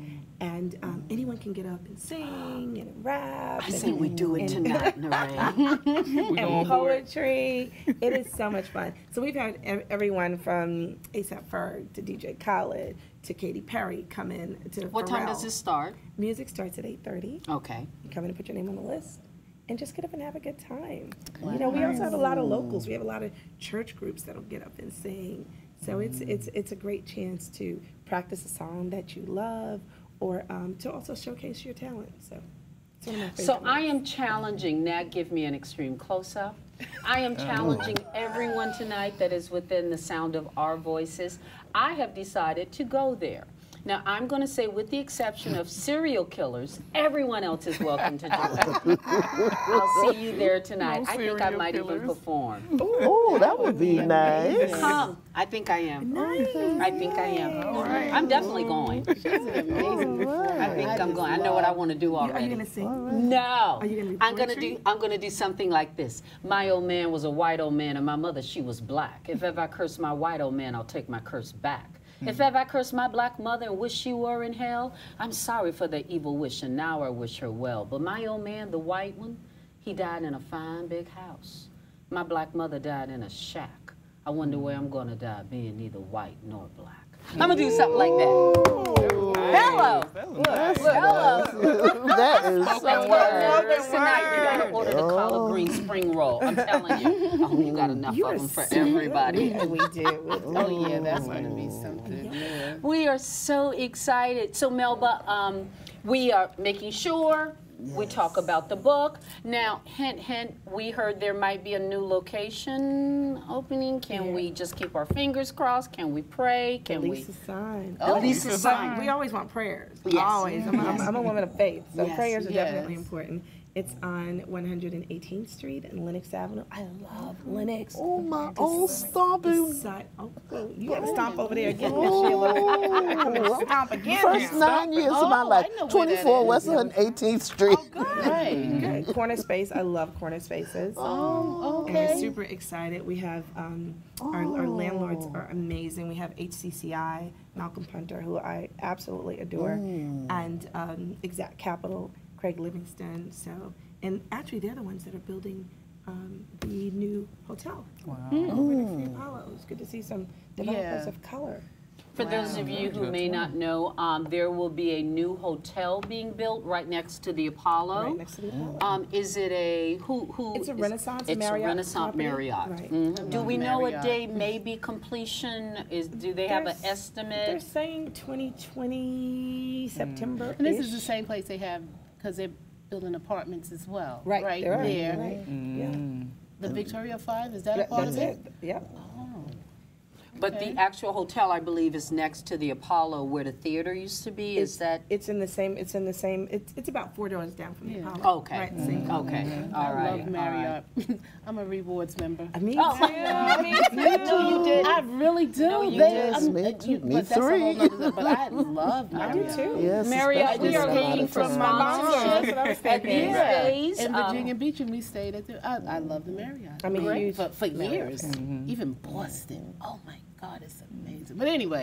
and anyone can get up and sing and rap. I say we do it tonight, Neray. And poetry. It is so much fun. So we've had everyone from A$AP Ferg to DJ Khaled to Katy Perry come in to What time does this start? Music starts at 8:30. Okay. You come in and put your name on the list and just get up and have a good time. Wow. We also have a lot of locals. We have a lot of church groups that'll get up and sing. So it's a great chance to practice a song that you love, or to also showcase your talent. So it's one of my favorite So I am challenging, Nat, give me an extreme close-up. I am challenging everyone tonight that is within the sound of our voices. I have decided to go there. Now, I'm going to say, with the exception of serial killers, everyone else is welcome to do it. I'll see you there tonight. I think I might even perform. Oh, that would be nice. Come. I think I am. Nice. I think I am. All right. I'm definitely going. She's an amazing performer. I think I'm going. I know what I want to do already. Are you going to sing? No. Are you going to do I'm poetry? going to do something like this. My old man was a white old man, and my mother, she was black. If ever I curse my white old man, I'll take my curse back. If ever I curse my black mother and wish she were in hell, I'm sorry for the evil wish, and now I wish her well. But my old man, the white one, he died in a fine big house. My black mother died in a shack. I wonder where I'm gonna die, being neither white nor black. I'm gonna do something like that. Hello. Hello. That is so nice. Tonight you gotta order the collard green spring roll. I'm telling you. I hope you got enough of them for everybody. Yeah, we do. Oh yeah, that's gonna be something. Yeah. We are so excited. So Melba, we are making sure We talk about the book. Now, hint, hint, we heard there might be a new location opening. Can we just keep our fingers crossed? Can we pray? Can we? Lisa's sign. Oh, Lisa's sign. We always want prayers. Yes. Always. I'm a woman of faith, so Yes. prayers are definitely important. It's on 118th Street and Lenox Avenue. I love Lenox. Oh, my old stomping. You got to stomp over there again, Miss Sheila. Stomp again. First 9 years of my life. 24 West 118th Street. Right. Corner space. I love corner spaces. Oh, And we're okay. super excited. We have our landlords are amazing. We have HCCI, Malcolm Punter, who I absolutely adore, and Exact Capital, Craig Livingston. So, and actually, they're the ones that are building the new hotel. Wow. Over next to the Apollo. It's good to see some developers of color. For those of you who may not know, there will be a new hotel being built right next to the Apollo. Right next to the Apollo. Is it a It's a Renaissance It's Marriott a Renaissance property. Marriott. Right. Mhm. Do we know a Marriott. day maybe completion? Do they have an They're estimate? saying 2020 September. And this is the same place they have, because they're building apartments as well. Right, Right there. there. Right. Yeah. The Victoria 5, is that a Yeah, part that's of it? it. Yep. But the actual hotel, I believe, is next to the Apollo where the theater used to be. Is that? It's in the same. It's about 4 doors down from the Yeah. Apollo. Okay. Right. Same. Okay. All I right. love Marriott. I'm a rewards member. Me Oh. too. Me too. You did. I really do. No, you They- did. I'm- Me too. Me but that's a whole 3. nother- But I love I Marriott. do too. Yes, Marriott, especially we are in a lot looking of for times. sponsorship at Right. these days. In Virginia Beach, and we stayed at the. I love the Marriott. I mean, Great. huge for years. Even Boston. Oh my God, it's amazing. But anyway,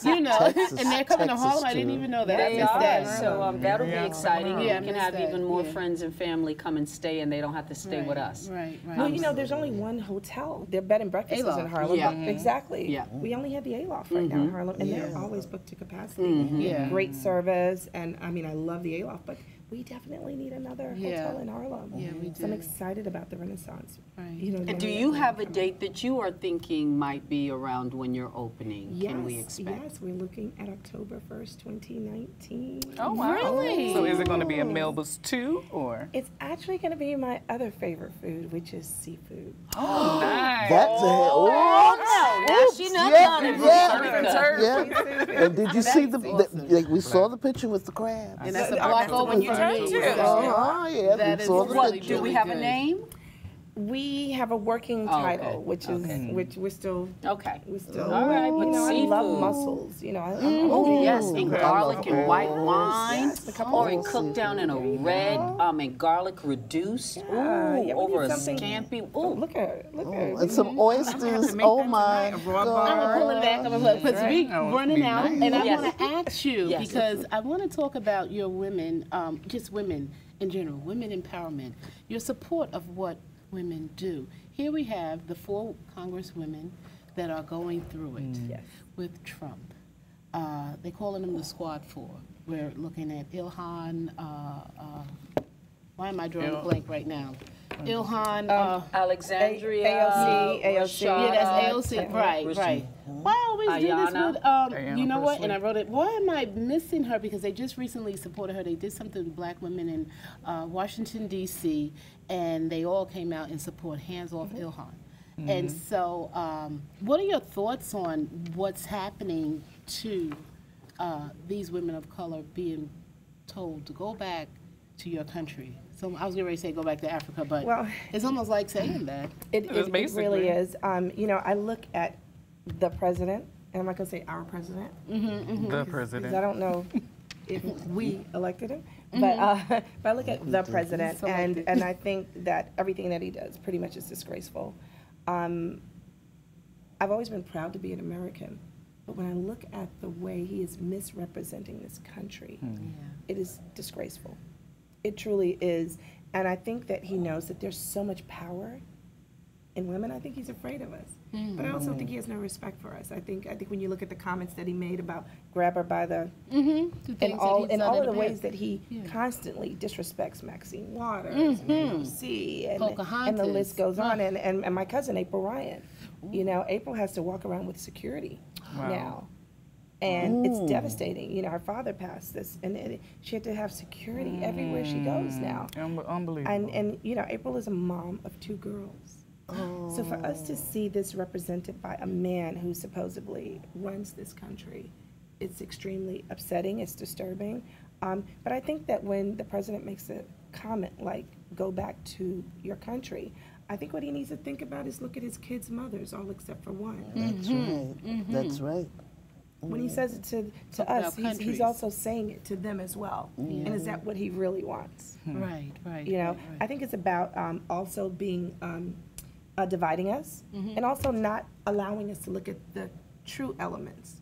you know, Texas- and they're coming to Texas, Harlem. I didn't too. even know that. They I missed are, that. so that'll be exciting. Yeah, I We can missed have that, even more yeah. friends and family come and stay, and they don't have to stay with us. Right, right. Well, you know, there's only one hotel. Their bed and breakfast is in Aloft. Harlem. Yeah. But exactly. Yeah. We only have the Aloft right now in Harlem, and they're always booked to capacity. Yeah. Great service, and I mean, I love the Aloft, but we definitely need another hotel in Harlem. Yeah, we So I'm do. excited about the Renaissance. Right. You know, And do you have a date that you are thinking might be around when you're opening? Yes, Can we expect? yes, we're looking at October 1st, 2019. Oh, wow. Really? So is it going to be a Melba's too, or? It's actually going to be my other favorite food, which is seafood. Oh, nice. That's a now oops, she knows yeah, how to do yeah, Veronica. yeah. And did you see like we saw the picture with the crabs? And that's a block over when you from turn me. to. Oh, yeah, That we is saw the really picture. Do we really have a good. name? We have a working Oh, okay. title, which is which we're still. Okay. We still. All right, You but know, I seafood. love mussels. You know, Oh, yes, and Okay. garlic and white Oh, wine, yes, a couple or of it cooked down in a red, and garlic reduced. Ooh, yeah, we over need a something- scampi. Oh, Ooh, look at her. Look at her. And some oysters. Oh my I'm gonna pull it back. Because we Oh, running it'd out, be and I Yes. want to ask you Yes. because I want to talk about your women, just women in general, women empowerment, your support of what women do. Here we have the 4 congresswomen that are going through it Yes. with Trump. They're calling them the Squad 4. We're looking at Ilhan. Why am I drawing a blank right now? Ilhan. Alexandria, AOC. Yeah, that's Rashad, AOC. Right, Rashid. right. Why always do this Ayanna. with, Ayanna you know what? And I Presley. wrote it, why am I missing her? Because they just recently supported her. They did something with black women in Washington, D.C., and they all came out and support Hands Off Ilhan. And so, what are your thoughts on what's happening to these women of color being told to go back to your country? So I was getting ready to say go back to Africa, but Well, it's almost like saying that. It really basically. is. You know, I look at the president, and I'm not going to say our president, The because president. I don't know if we elected him, but I look at the president, and I think that everything that he does pretty much is disgraceful. I've always been proud to be an American, but when I look at the way he is misrepresenting this country, it is disgraceful. It truly is. And I think that he knows that there's so much power in women. I think he's afraid of us. But I also think he has no respect for us. I think when you look at the comments that he made about grab her by the and all of the ways that he constantly disrespects Maxine Waters, and AOC, and the list goes on. And my cousin April Ryan, you know, April has to walk around with security now And it's devastating. You know, her father passed this, and she had to have security everywhere she goes now. Unbelievable. And you know, April is a mom of 2 girls. So for us to see this represented by a man who supposedly runs this country, it's extremely upsetting, it's disturbing. But I think that when the president makes a comment like, go back to your country, I think what he needs to think about is look at his kids' mothers, all except for one. That's right. That's right. When he says it to us, he's also saying it to them as well. And is that what he really wants? Right, right. You know, right. I think it's about also being dividing us, and also not allowing us to look at the true elements.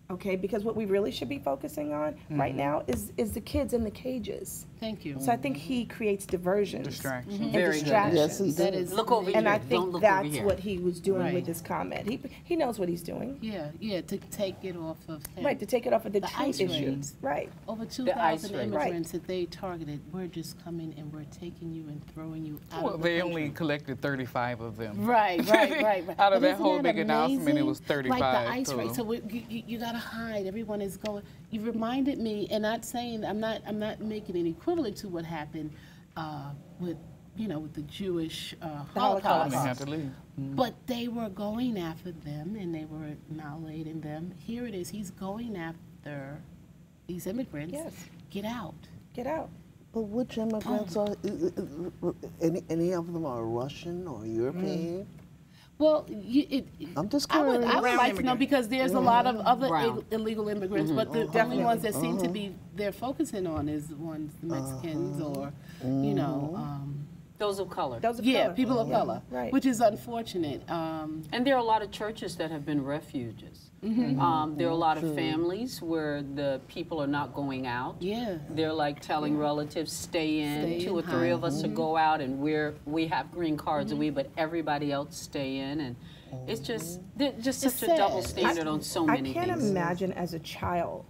Okay, because what we really should be focusing on right now is the kids in the cages. Thank you. So I think he creates diversions. Distractions. And Very good. distractions. Yes, he That does. is Look over And here. I Don't think look over that's here. what he was doing Right. with this comment. He knows what he's doing. Yeah, to take it off of him. Right, to take it off of the The true ice issue. raids. Right. Over ice 2,000 raids. immigrants that they targeted. We're just coming and we're taking you and throwing you out Well, of the they country. only collected 35 of them. Right. Out of But that isn't whole big announcement, it amazing? was 35 Like the ice total. rate. So you gotta hide. Everyone is going. You reminded me, and not saying I'm not making an equivalent to what happened with the Jewish Holocaust. They had to leave. But they were going after them, and they were annihilating them. Here it is. He's going after these immigrants. Yes. Get out. Get out. But which immigrants are, any of them are Russian or European? Well, I'm just I would curious. like to know because there's a lot of other Brown. illegal immigrants, but the only ones that seem to be they're focusing on is the ones, the Mexicans or, Those of color. Those of yeah, color. people of color, Right. which is unfortunate. And there are a lot of churches that have been refuges. There are a lot of families where the people are not going out. Yeah. They're like telling relatives, stay in. Stay 2 or in, 3 of us to go out, and we have green cards, but everybody else stay in. And it's just such a double sad. standard on so many I can't things. imagine as a child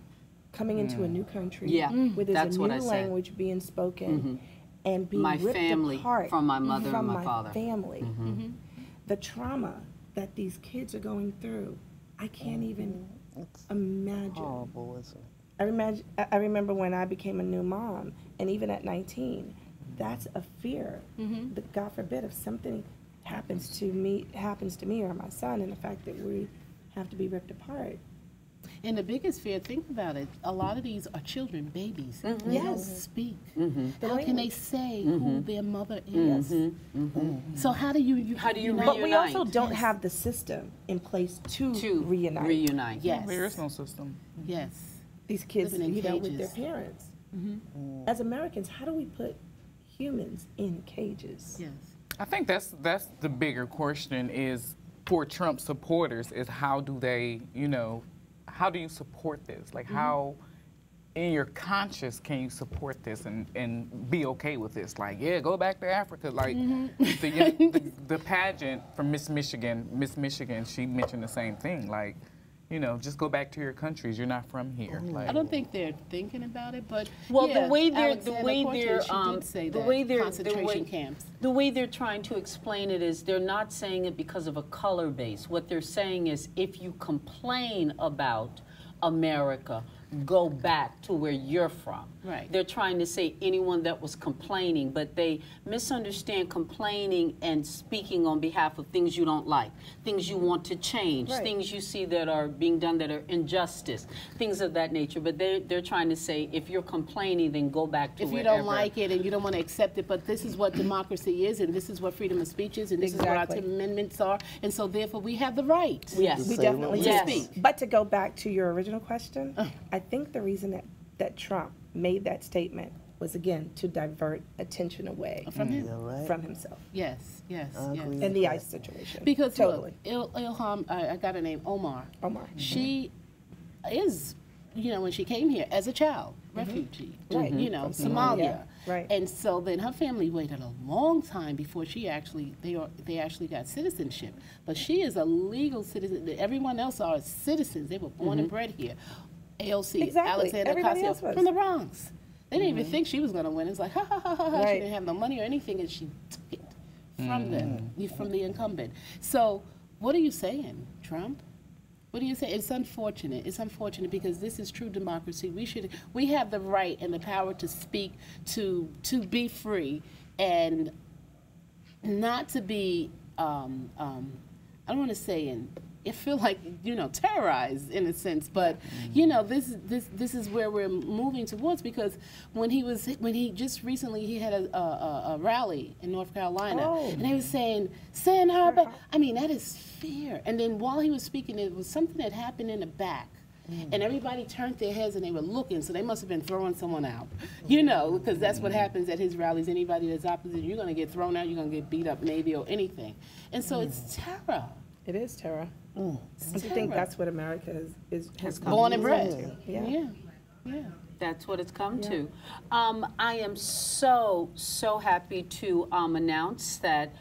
coming into a new country Yeah, with that's a what new I said. language being spoken and being My ripped family apart from my mother from and my father. family. The trauma that these kids are going through, I can't even imagine. Horrible, isn't it? I remember when I became a new mom, and even at 19, that's a fear. That God forbid if something happens to me or my son, and the fact that we have to be ripped apart. And the biggest fear, think about it, a lot of these are children, babies. They don't Yes. speak. The How can they language. say who their mother is? So how do you unite? But we also Reunite. don't have the system in place to reunite. Yes. There is no system. Yes. These kids, Living in with their cages. parents. As Americans, how do we put humans in cages? Yes. I think that's the bigger question is for Trump supporters is how do they, how do you support this? Like how in your conscience can you support this and be okay with this? Like, yeah, go back to Africa. Like the pageant from Miss Michigan, she mentioned the same thing. Like, just go back to your countries. You're not from here. Like, I don't think they're thinking about it, but Well, yeah, the way they're concentration camps. The way they're trying to explain it is they're not saying it because of a color base. What they're saying is if you complain about America, go back to where you're from. Right. They're trying to say anyone that was complaining, but they misunderstand complaining and speaking on behalf of things you don't like, things you want to change, Right. things you see that are being done that are injustice, things of that nature. But they're trying to say if you're complaining, then go back to If you wherever. don't like it and you don't want to accept it, but this is what democracy is, and this is what freedom of speech is, and this is what our Exactly. amendments are, and so therefore we have the right. Yes. We Say definitely what do. Yes. speak. But to go back to your original question, I think the reason that Trump made that statement was, again, to divert attention away From him. Yeah, right. from himself Yes, yes, I yes. agree. and the ICE situation. Because totally. look, Ilham, I got her name, Omar. Omar. She is, when she came here as a child, refugee, Right. Somalia. From Somalia, right. And so then her family waited a long time before they actually got citizenship. But she is a legal citizen. Everyone else are citizens. They were born and bred here. AOC, Exactly. Alexander Everybody else Ocasio, was. from the Bronx. They didn't even think she was going to win. It's like, ha, ha, ha, ha, ha. She Right. didn't have no money or anything, and she took it from them, from the incumbent. So what are you saying, Trump? What do you say? It's unfortunate. It's unfortunate because this is true democracy. We have the right and the power to speak, to be free, and not to be. I don't want to say I feel like, terrorized in a sense, but this is where we're moving towards, because when he just recently he had a rally in North Carolina, and he was saying send her back. I mean, that is fear. And then while he was speaking, it was something that happened in the back. And everybody turned their heads and they were looking, so they must have been throwing someone out, because that's what happens at his rallies. Anybody that's opposite, you're going to get thrown out, you're going to get beat up maybe or anything. And so it's terror. It is terror. I think that's what America has come born to. and bred. Yeah. That's what it's come to. I am so happy to announce that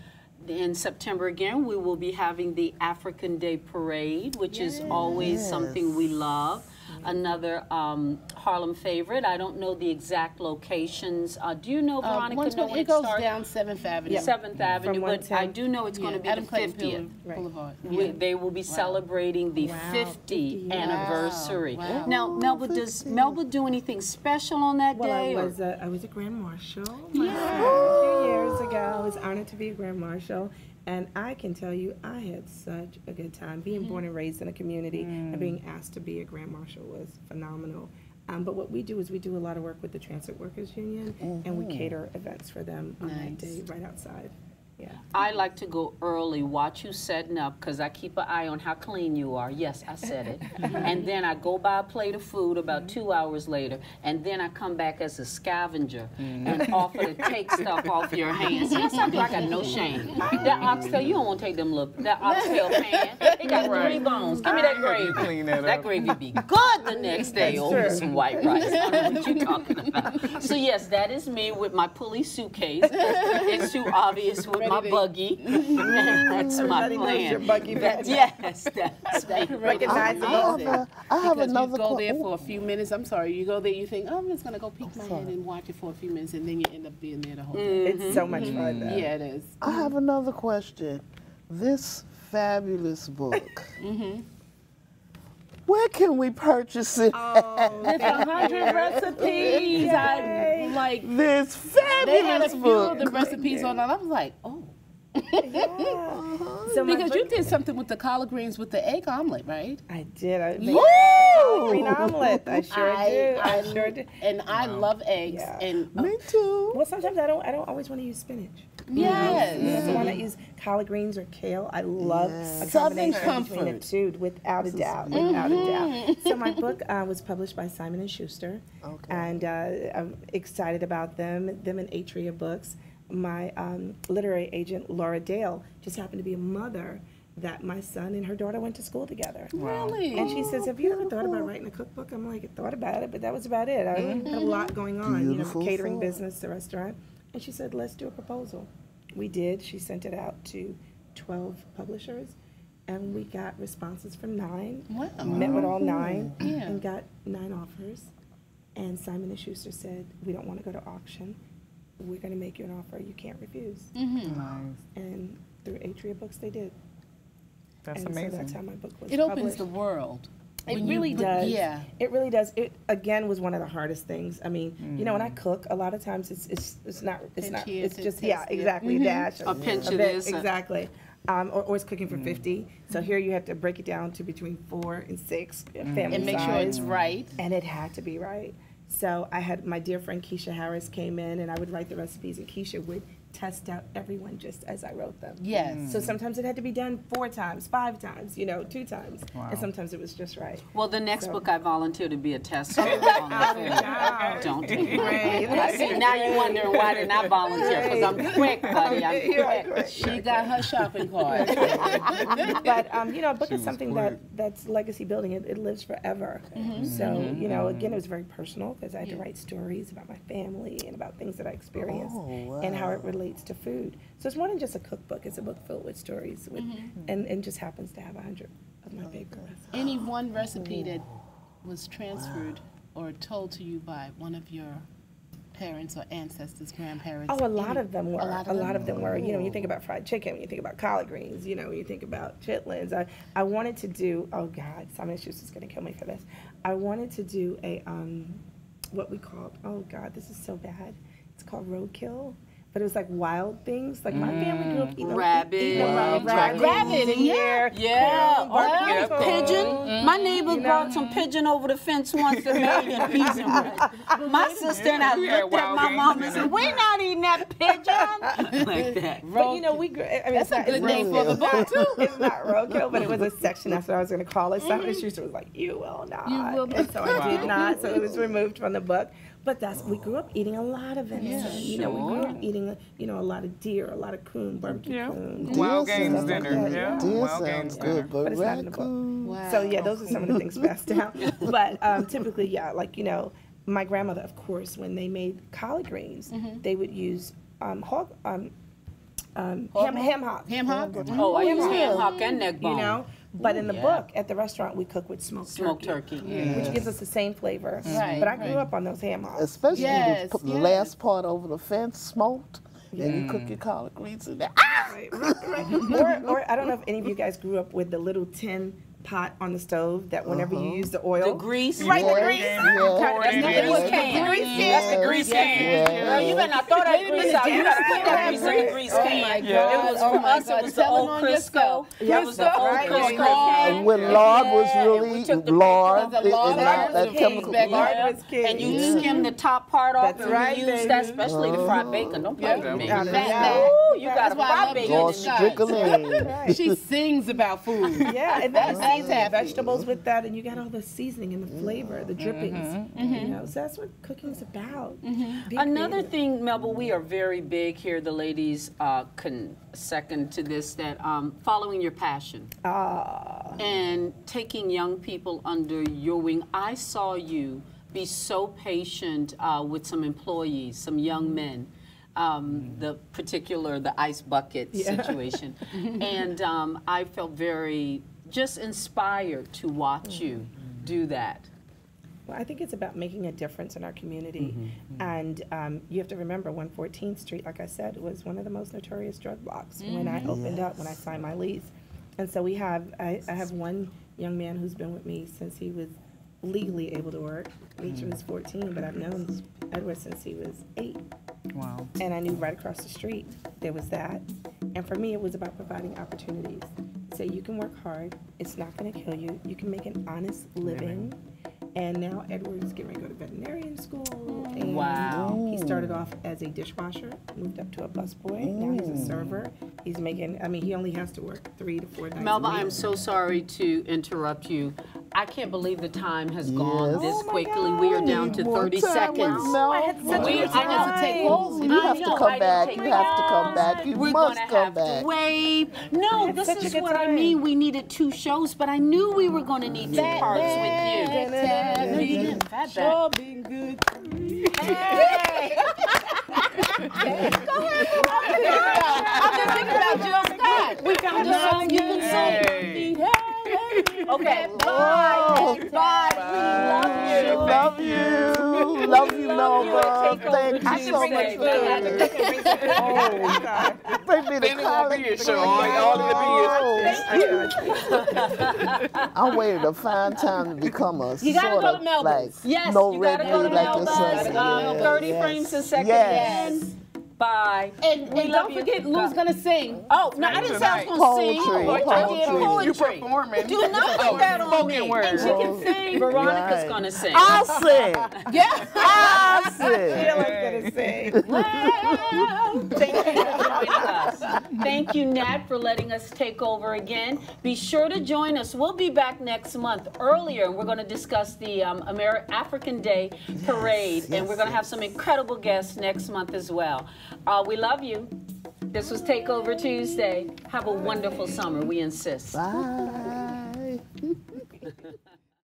in September again, we will be having the African Day Parade, which is always something we love. Another Harlem favorite. I don't know the exact locations. Do you know, Veronica, know when it goes down 7th Avenue. 7th Avenue, but I do know it's going to be the 50th. Boulevard. They will be celebrating the 50th anniversary. Wow. Now, Melba, does Melba do anything special on that day? Well, I was a Grand Marshal a few years ago. I was honored to be a Grand Marshal. And I can tell you, I had such a good time. Being born and raised in a community and being asked to be a Grand Marshal was phenomenal. But what we do is we do a lot of work with the Transit Workers Union, and we cater events for them on that day right outside. Yeah. I like to go early, watch you setting up, because I keep an eye on how clean you are. Yes, I said it. And then I go buy a plate of food about 2 hours later, and then I come back as a scavenger and offer to take stuff off your hands. Yes, I do. I got no shame. That oxtail, you don't want to take them little, that oxtail pan. It got 3 bones. Give me that gravy. That gravy be good the next day over some white rice. I don't know what you're talking about. So yes, that is me with my police suitcase. It's too obvious with my buggy. That's my plan. Your buggy bag. Yes, that's recognizable. I have because another you go there for a few minutes. I'm sorry, you go there, you think, I'm just gonna go peek my head and watch it for a few minutes, and then you end up being there the whole day. It's so much fun, though. Yeah, it is. I have another question. This fabulous book. Where can we purchase it? It's 100 recipes. I like this fabulous They had a few book. of the recipes on, and I was like, oh. So because you did something with the collard greens with the egg omelet, right? I did. I made Woo! green omelet. I sure did. And I love eggs. Yeah. And Me too. Well, sometimes I don't always want to use spinach. yes. So why not use collard greens or kale? I love a Southern combination between the comfort. two, without a doubt. Without a doubt. So my book was published by Simon & Schuster, and I'm excited about them and Atria Books. My literary agent, Laura Dale, just happened to be a mother that my son and her daughter went to school together. Really? And she says, have you ever thought about writing a cookbook? I'm like, I thought about it, but that was about it. I had a lot going on, Beautiful catering thought. business, the restaurant. And she said, let's do a proposal. We did. She sent it out to 12 publishers, and we got responses from 9. Wow. Met with all 9 Yeah. and got 9 offers. And Simon & Schuster said, we don't want to go to auction. We're going to make you an offer you can't refuse. Nice. And through Atria Books, they did. That's and amazing. So that's how my book was It published. opens the world. It When really you- does. Yeah. It really does. It again was one of the hardest things. I mean, when I cook, a lot of times it's not here, it's to just taste here. exactly a dash. A pinch of bit, this, exactly. Or it's cooking for 50. So here you have to break it down to between 4 and 6 family And make sure size. it's right. And it had to be right. So I had my dear friend Keisha Harris came in, and I would write the recipes, and Keisha would test out everyone just as I wrote them. Yes. So sometimes it had to be done 4 times, 5 times, 2 times, Wow. and sometimes it was just right. Well, the next So- book I volunteer to be a tester on the food. Don't take it. I see, now you're wondering why didn't I volunteer, because I'm quick, buddy, I'm quick. She got her shopping cart. But a book She is was something quick. that's legacy building. It lives forever. So again, it was very personal because I had to write stories about my family and about things that I experienced and how it relates to food. So it's more than just a cookbook. It's a book filled with stories, and just happens to have 100 of my favorite recipes. Any one recipe that was transferred or told to you by one of your parents or ancestors, grandparents? Oh, a lot of them were. A lot of them were. You know, when you think about fried chicken, when you think about collard greens, you know, when you think about chitlins. I wanted to do, oh God, Simon Schuster's going to kill me for this. I wanted to do a, what we called, oh God, this is so bad. It's called roadkill. But it was like wild things. Like my family grew up eating rabbit, rabbit in here. Yeah, corn, pigeon. My neighbor brought some pigeon over the fence once that made in peas and rice. My sister and I looked at my mom and said, "We're not eating that pigeon." Like that. But you know, we grew. I mean, That's a good name for the book too. It's not roadkill, but it was a section. That's what I was going to call it. Simon Schuster was like, "You will not." You will not. And so I did not. So it was removed from the book. But we grew up eating a lot of venison. Yeah, you know, we grew up eating, you know, a lot of deer, a lot of coon, barbecue coon. Wild Deer games sounds dinner. good. Deer Wild sounds games good, but it's not in the book. raccoon. Wow. So yeah, those are some of the things passed down. But typically, yeah, like, you know, my grandmother, of course, when they made collard greens, they would use ham hock. Ham hock? Oh, I use ham hock and neck bone. You know, but in the book at the restaurant we cook with smoked turkey, which gives us the same flavor. Right, but I grew up on those ham hocks. Especially when you Yes, put the yes. last part over the fence, smoked, and you cook your collard greens in there. Right. Or I don't know if any of you guys grew up with the little tin pot on the stove that whenever you use the oil, The grease. right? Yes, The grease. yes. That's the grease can. That's the grease can. Girl, you better not throw that grease out. You gotta put that grease in the grease can. It was for us. It was the old Crisco. It was the old Crisco. When lard was really lard, the lard not was that king chemical. back Lard was king. And you skim the top part off, That's right, and you use that, baby. especially to fry bacon. Don't play with me. Yeah. Ooh, you gotta That's why I fry love bacon. Or Johnny strickling. She sings about food. Yeah, and then you That's season happy. vegetables with that, and you got all the seasoning and the flavor, the drippings. You know, so that's what cooking's about. Be Another creative. thing, Melba, we are very big here. The ladies can second to this, that following your passion and taking young people under your wing. I saw you be so patient with some employees, some young men. The ice bucket situation. And I felt very just inspired to watch you do that. Well, I think it's about making a difference in our community. And you have to remember, 114th Street, like I said, was one of the most notorious drug blocks when I opened up, when I signed my lease. And so I have one young man who's been with me since he was legally able to work. Each was 14, but I've known Edward since he was 8. Wow. And I knew right across the street there was that. And for me, it was about providing opportunities. So you can work hard. It's not going to kill you. You can make an honest living. And now Edward's getting ready to go to veterinarian school. And Wow. he started off as a dishwasher, moved up to a busboy. Now he's a server. He's making, I mean, he only has to work 3 to 4 nights Melba, a week. I'm so sorry to interrupt you. I can't believe the time has gone this Oh my quickly. We are down to More 30 time with seconds. Melba. I had such a We- good I got to take time. calls. You have to come back. You have to come back. You We're must gonna come have back. to wave. No, this such a is good what I time. mean. We needed 2 shows, but I knew we were going to need 2 parts with you. Sure being good. Hey. I'm just thinking about Jill Scott. We found a song you can sing. Okay, bye. Bye. We love you. Love you. Love you, Melba. Thank you so much for coming. Bring me the Then it won't be college. a show. All it'll be I'm waiting to find time to become a You gotta sort go to of Melba's. like Yes, no you gotta red go to meat like your Melba's. son. 30 frames a second. Yes. Again. Bye. And don't forget, Lou's gonna sing. Oh, no, I didn't say I was going to sing. Poetry, I did poetry. You poetry. performing. Do not put that on me. spoken word. And she can sing. Veronica's Right. going to sing. I'll sing. Yeah. I'll sing. Sheila's gonna say. Thank you for joining us. Thank you, Nat, for letting us take over again. Be sure to join us. We'll be back next month earlier, and we're going to discuss the African Day Parade, and we're going to have some incredible guests next month as well. We love you. This was Takeover Tuesday. Have a wonderful summer. We insist. Bye.